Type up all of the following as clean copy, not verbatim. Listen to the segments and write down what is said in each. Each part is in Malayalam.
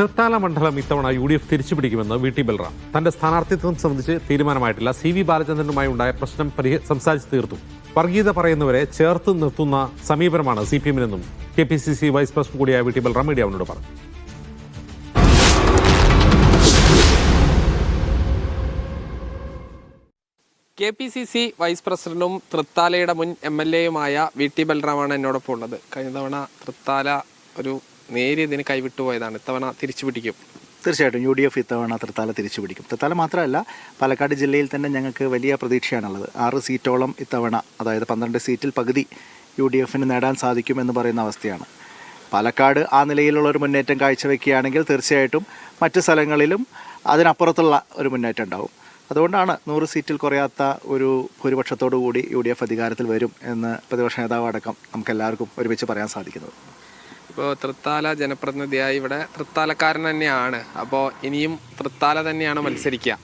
തൃത്താല മണ്ഡലം ഇത്തവണ UDF തിരിച്ചുപിടിക്കുമെന്ന് VT ബൽറാം. തന്റെ സ്ഥാനാർത്ഥിത്വം സംബന്ധിച്ച് തീരുമാനമായിട്ടില്ല. CV ബാലചന്ദ്രനുമായി ഉണ്ടായ പ്രശ്നം സംസാരിച്ച് തീർത്തു. വർഗീയത പറയുന്നവരെ ചേർത്ത് നിർത്തുന്ന സമീപനമാണ് CPM-നെന്നും KPCC വൈസ് പ്രസിഡന്റ് കൂടിയായ VT ബൽറാം മീഡിയാവിനോട് പറഞ്ഞു. KPCC വൈസ് പ്രസിഡന്റും തൃത്താലയുടെ മുൻ MLA-യുമായ VT ബൽറാമാണ് എന്നോടൊപ്പം ഉള്ളത്. കഴിഞ്ഞ തവണ തൃത്താല ഒരു നേരിയതിന് കൈവിട്ടുപോയതാണ്. ഇത്തവണ തിരിച്ചു പിടിക്കും. തീർച്ചയായിട്ടും UDF ഇത്തവണ തൃത്താല തിരിച്ചു പിടിക്കും. തൃത്താല മാത്രമല്ല, പാലക്കാട് ജില്ലയിൽ തന്നെ ഞങ്ങൾക്ക് വലിയ പ്രതീക്ഷയാണുള്ളത്. 6 സീറ്റോളം ഇത്തവണ, അതായത് 12 സീറ്റിൽ പകുതി UDF-ന് നേടാൻ സാധിക്കുമെന്ന് പറയുന്ന അവസ്ഥയാണ്. പാലക്കാട് ആ നിലയിലുള്ള ഒരു മുന്നേറ്റം കാഴ്ചവെക്കുകയാണെങ്കിൽ തീർച്ചയായിട്ടും മറ്റ് സ്ഥലങ്ങളിലും അതിനപ്പുറത്തുള്ള ഒരു മുന്നേറ്റം ഉണ്ടാവും. അതുകൊണ്ടാണ് 100 സീറ്റിൽ കുറയാത്ത ഒരു ഭൂരിപക്ഷത്തോടു കൂടി UDF അധികാരത്തിൽ വരും എന്ന് പ്രതിപക്ഷ നേതാവ് അടക്കം നമുക്കെല്ലാവർക്കും ഒരുമിച്ച് പറയാൻ സാധിക്കുന്നത്. ഇപ്പോൾ തൃത്താല ജനപ്രതിനിധിയായി ഇവിടെ തൃത്താലക്കാരൻ തന്നെയാണ്. അപ്പോൾ ഇനിയും തൃത്താല തന്നെയാണ് മത്സരിക്കുക?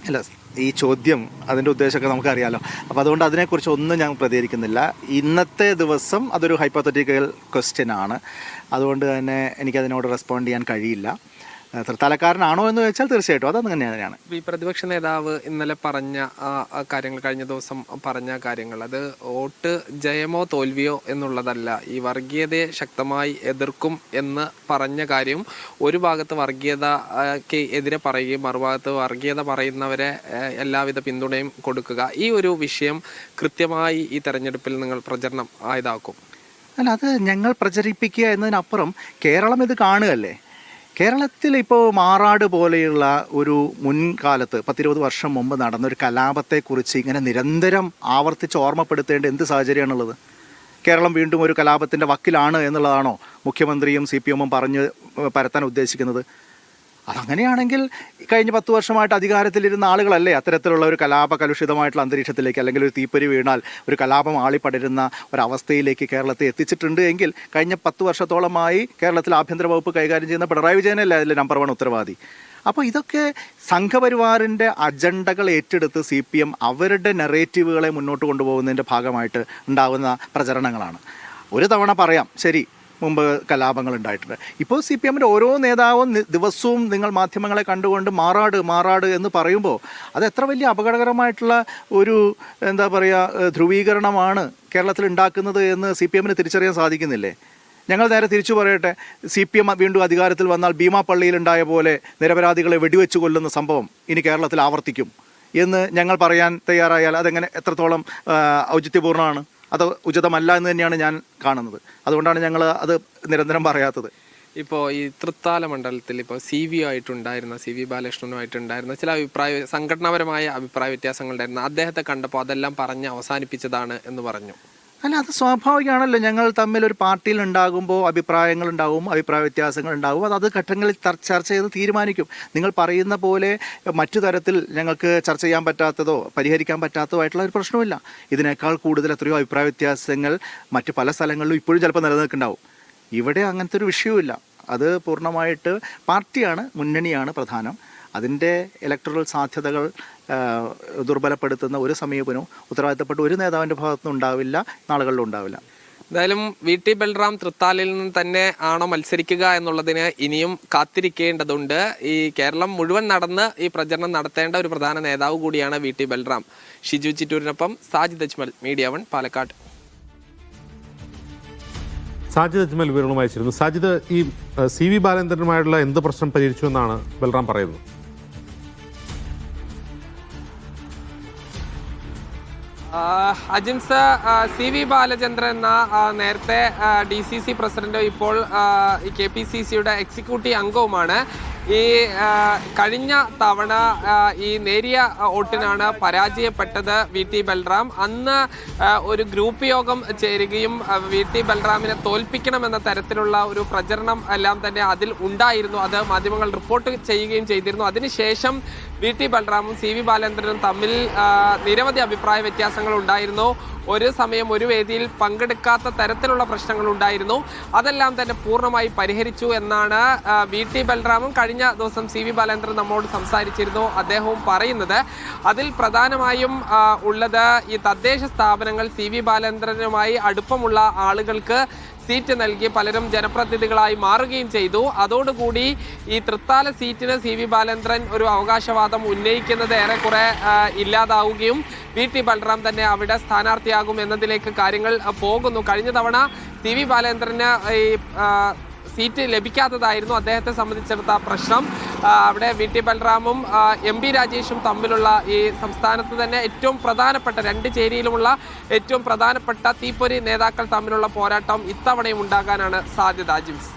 അല്ല, ഈ ചോദ്യം അതിൻ്റെ ഉദ്ദേശമൊക്കെ നമുക്കറിയാലോ. അപ്പോൾ അതുകൊണ്ട് അതിനെക്കുറിച്ച് ഒന്നും ഞാൻ പ്രതികരിക്കുന്നില്ല. ഇന്നത്തെ ദിവസം അതൊരു ഹൈപ്പോത്തറ്റിക്കൽ ക്വസ്റ്റ്യൻ ആണ്. അതുകൊണ്ട് തന്നെ എനിക്കതിനോട് റെസ്പോണ്ട് ചെയ്യാൻ കഴിയില്ല. തൃത്താലക്കാരനാണോ എന്ന് ചോദിച്ചാൽ തീർച്ചയായിട്ടും അത് തന്നെയാണ്. ഈ പ്രതിപക്ഷ നേതാവ് ഇന്നലെ പറഞ്ഞ കാര്യങ്ങൾ, കഴിഞ്ഞ ദിവസം പറഞ്ഞ കാര്യങ്ങൾ, അത് വോട്ട് ജയമോ തോൽവിയോ എന്നുള്ളതല്ല. ഈ വർഗീയതയെ ശക്തമായി എതിർക്കും എന്ന് പറഞ്ഞ കാര്യം, ഒരു ഭാഗത്ത് വർഗീയതയ്ക്ക് എതിരെ പറയുകയും മറുഭാഗത്ത് വർഗീയത പറയുന്നവരെ എല്ലാവിധ പിന്തുണയും കൊടുക്കുക, ഈ ഒരു വിഷയം കൃത്യമായി ഈ തെരഞ്ഞെടുപ്പിൽ നിങ്ങൾ പ്രചരണം ആയതാക്കും? അല്ല, അത് ഞങ്ങൾ പ്രചരിപ്പിക്കുക എന്നതിനപ്പുറം കേരളം ഇത് കാണുകയല്ലേ. കേരളത്തിൽ ഇപ്പോൾ മാറാട് പോലെയുള്ള ഒരു മുൻകാലത്ത് 10-20 വർഷം മുമ്പ് നടന്നൊരു കലാപത്തെക്കുറിച്ച് ഇങ്ങനെ നിരന്തരം ആവർത്തിച്ച് ഓർമ്മപ്പെടുത്തേണ്ട എന്ത് സാഹചര്യമാണുള്ളത്? കേരളം വീണ്ടും ഒരു കലാപത്തിൻ്റെ വക്കിലാണ് എന്നുള്ളതാണോ മുഖ്യമന്ത്രിയും CPM-ഉം പറഞ്ഞ് പരത്താൻ ഉദ്ദേശിക്കുന്നത്? അതങ്ങനെയാണെങ്കിൽ കഴിഞ്ഞ 10 വർഷമായിട്ട് അധികാരത്തിലിരുന്ന ആളുകളല്ലേ അത്തരത്തിലുള്ള ഒരു കലാപകലുഷിതമായിട്ടുള്ള അന്തരീക്ഷത്തിലേക്ക്, അല്ലെങ്കിൽ ഒരു തീപ്പൊരി വീണാൽ ഒരു കലാപം ആളിപ്പടരുന്ന ഒരവസ്ഥയിലേക്ക് കേരളത്തെ എത്തിച്ചിട്ടുണ്ട് എങ്കിൽ കഴിഞ്ഞ 10 വർഷത്തോളമായി കേരളത്തിൽ ആഭ്യന്തര വകുപ്പ് കൈകാര്യം ചെയ്യുന്ന പിണറായി വിജയനല്ലേ അതിൽ നമ്പർ 1 ഉത്തരവാദി. അപ്പോൾ ഇതൊക്കെ സംഘപരിവാറിൻ്റെ അജണ്ടകൾ ഏറ്റെടുത്ത് CPM അവരുടെ നെറേറ്റീവുകളെ മുന്നോട്ട് കൊണ്ടുപോകുന്നതിൻ്റെ ഭാഗമായിട്ട് ഉണ്ടാകുന്ന പ്രചരണങ്ങളാണ്. ഒരു തവണ പറയാം, ശരി, മുമ്പ് കലാപങ്ങൾ ഉണ്ടായിട്ടുണ്ട്. ഇപ്പോൾ CPM-ൻ്റെ ഓരോ നേതാവും ദിവസവും നിങ്ങൾ മാധ്യമങ്ങളെ കണ്ടുകൊണ്ട് മാറാട് എന്ന് പറയുമ്പോൾ അത് എത്ര വലിയ അപകടകരമായിട്ടുള്ള ഒരു എന്താ പറയുക ധ്രുവീകരണമാണ് കേരളത്തിൽ ഉണ്ടാക്കുന്നത് എന്ന് CPM-ന് തിരിച്ചറിയാൻ സാധിക്കുന്നില്ലേ? ഞങ്ങൾ നേരെ തിരിച്ചു പറയട്ടെ, CPM വീണ്ടും അധികാരത്തിൽ വന്നാൽ ഭീമാപ്പള്ളിയിലുണ്ടായ പോലെ നിരപരാധികളെ വെടിവെച്ച് കൊല്ലുന്ന സംഭവം ഇനി കേരളത്തിൽ ആവർത്തിക്കും എന്ന് ഞങ്ങൾ പറയാൻ തയ്യാറായാൽ അതെങ്ങനെ, എത്രത്തോളം ഔചിത്യപൂർണ്ണമാണ്? അത് ഉചിതമല്ല എന്ന് തന്നെയാണ് ഞാൻ കാണുന്നത്. അതുകൊണ്ടാണ് ഞങ്ങൾ അത് നിരന്തരം പറയാത്തത്. ഇപ്പോൾ ഈ തൃത്താല മണ്ഡലത്തിൽ ഇപ്പോൾ CV ആയിട്ടുണ്ടായിരുന്ന CV ബാലകൃഷ്ണനുമായിട്ടുണ്ടായിരുന്ന ചില സംഘടനാപരമായ അഭിപ്രായ വ്യത്യാസങ്ങളുണ്ടായിരുന്നു. അദ്ദേഹത്തെ കണ്ടപ്പോൾ അതെല്ലാം പറഞ്ഞ് അവസാനിപ്പിച്ചതാണ് എന്ന് പറഞ്ഞു. അല്ല, അത് സ്വാഭാവികമാണല്ലോ. ഞങ്ങൾ തമ്മിൽ ഒരു പാർട്ടിയിൽ ഉണ്ടാകുമ്പോൾ അഭിപ്രായങ്ങളുണ്ടാവും, അഭിപ്രായ വ്യത്യാസങ്ങളുണ്ടാവും. അത് ഘട്ടങ്ങളിൽ ചർച്ച ചെയ്ത് തീരുമാനിക്കും. നിങ്ങൾ പറയുന്ന പോലെ മറ്റു തരത്തിൽ ഞങ്ങൾക്ക് ചർച്ച ചെയ്യാൻ പറ്റാത്തതോ പരിഹരിക്കാൻ പറ്റാത്തതോ ആയിട്ടുള്ള ഒരു പ്രശ്നമില്ല. ഇതിനേക്കാൾ കൂടുതൽ എത്രയോ അഭിപ്രായ വ്യത്യാസങ്ങൾ മറ്റ് പല സ്ഥലങ്ങളിലും ഇപ്പോഴും ചിലപ്പോൾ നിലനിൽക്കുന്നുണ്ടാവും. ഇവിടെ അങ്ങനത്തെ ഒരു വിഷയവുമില്ല. അത് പൂർണ്ണമായിട്ട് പാർട്ടിയാണ്, മുന്നണിയാണ് പ്രധാനം. അതിൻ്റെ ഇലക്ടറൽ സാധ്യതകൾ ദുർബലപ്പെടുത്തുന്ന ഒരു സമീപനവും ഉത്തരവാദിത്തപ്പെട്ട ഒരു നേതാവിൻ്റെ ഭാഗത്തുനിന്നും ഉണ്ടാവില്ല, നാളുകളിലും ഉണ്ടാവില്ല. എന്തായാലും VT ബൽറാം തൃത്താലയിൽ നിന്ന് തന്നെ ആണോ മത്സരിക്കുക എന്നുള്ളതിന് ഇനിയും കാത്തിരിക്കേണ്ടതുണ്ട്. ഈ കേരളം മുഴുവൻ നടന്ന് ഈ പ്രചരണം നടത്തേണ്ട ഒരു പ്രധാന നേതാവ് കൂടിയാണ് VT ബൽറാം. ഷിജു ചിറ്റൂരിനൊപ്പം സാജിദ് അജ്മൽ, മീഡിയ 1 പാലക്കാട്. സാജിദ് അജ്മൽ വിവരങ്ങളും അയച്ചിരുന്നു. സാജിദ്, ഈ CV ബാലചന്ദ്രനുമായുള്ള എന്ത് പ്രശ്നം പരിഹരിച്ചു എന്നാണ് ബൽറാം പറയുന്നത്? അജിംസ, CV ബാലചന്ദ്രൻ എന്ന നേരത്തെ DCC പ്രസിഡന്റ്, ഇപ്പോൾ ഈ KPCC-യുടെ എക്സിക്യൂട്ടീവ് അംഗവുമാണ്. ഈ കഴിഞ്ഞ തവണ ഈ നേരിയ വോട്ടിനാണ് പരാജയപ്പെട്ടത് VT ബൽറാം. അന്ന് ഒരു ഗ്രൂപ്പ് യോഗം ചേരുകയും VT ബൽറാമിനെ തോൽപ്പിക്കണമെന്ന തരത്തിലുള്ള ഒരു പ്രചരണം എല്ലാം തന്നെ അതിൽ ഉണ്ടായിരുന്നു. അത് മാധ്യമങ്ങൾ റിപ്പോർട്ട് ചെയ്യുകയും ചെയ്തിരുന്നു. അതിനുശേഷം VT ബൽറാമും CV ബാലചന്ദ്രനും തമ്മിൽ നിരവധി അഭിപ്രായ വ്യത്യാസങ്ങൾ ഉണ്ടായിരുന്നു. ഒരു സമയം ഒരു വേദിയിൽ പങ്കെടുക്കാത്ത തരത്തിലുള്ള പ്രശ്നങ്ങൾ ഉണ്ടായിരുന്നു. അതെല്ലാം തന്നെ പൂർണ്ണമായി പരിഹരിച്ചു എന്നാണ് VT ബൽറാമും കഴിഞ്ഞ ദിവസം CV ബാലചന്ദ്രൻ നമ്മോട് സംസാരിച്ചിരുന്നു അദ്ദേഹവും പറയുന്നത്. അതിൽ പ്രധാനമായും ഉള്ളത് ഈ തദ്ദേശ സ്ഥാപനങ്ങൾ CV ബാലചന്ദ്രനുമായി അടുപ്പമുള്ള ആളുകൾക്ക് സീറ്റ് നൽകി പലരും ജനപ്രതിനിധികളായി മാറുകയും ചെയ്തു. അതോടുകൂടി ഈ തൃത്താല സീറ്റിന് CV ബാലേന്ദ്രൻ ഒരു അവകാശവാദം ഉന്നയിക്കുന്നത് ഏറെക്കുറെ ഇല്ലാതാവുകയും VT ബൽറാം തന്നെ അവിടെ സ്ഥാനാർത്ഥിയാകും എന്നതിലേക്ക് കാര്യങ്ങൾ പോകുന്നു. കഴിഞ്ഞ തവണ CV ബാലേന്ദ്രന് ഈ സീറ്റ് ലഭിക്കാത്തതായിരുന്നു അദ്ദേഹത്തെ സംബന്ധിച്ചിടത്ത പ്രശ്നം. അവിടെ VT ബൽറാമും MP രാജേഷും തമ്മിലുള്ള ഈ സംസ്ഥാനത്ത് തന്നെ ഏറ്റവും പ്രധാനപ്പെട്ട രണ്ട് ചേരിയിലുമുള്ള ഏറ്റവും പ്രധാനപ്പെട്ട തീപ്പൊരി നേതാക്കൾ തമ്മിലുള്ള പോരാട്ടം ഇത്തവണയും ഉണ്ടാകാനാണ് സാധ്യത. ജിംസ്.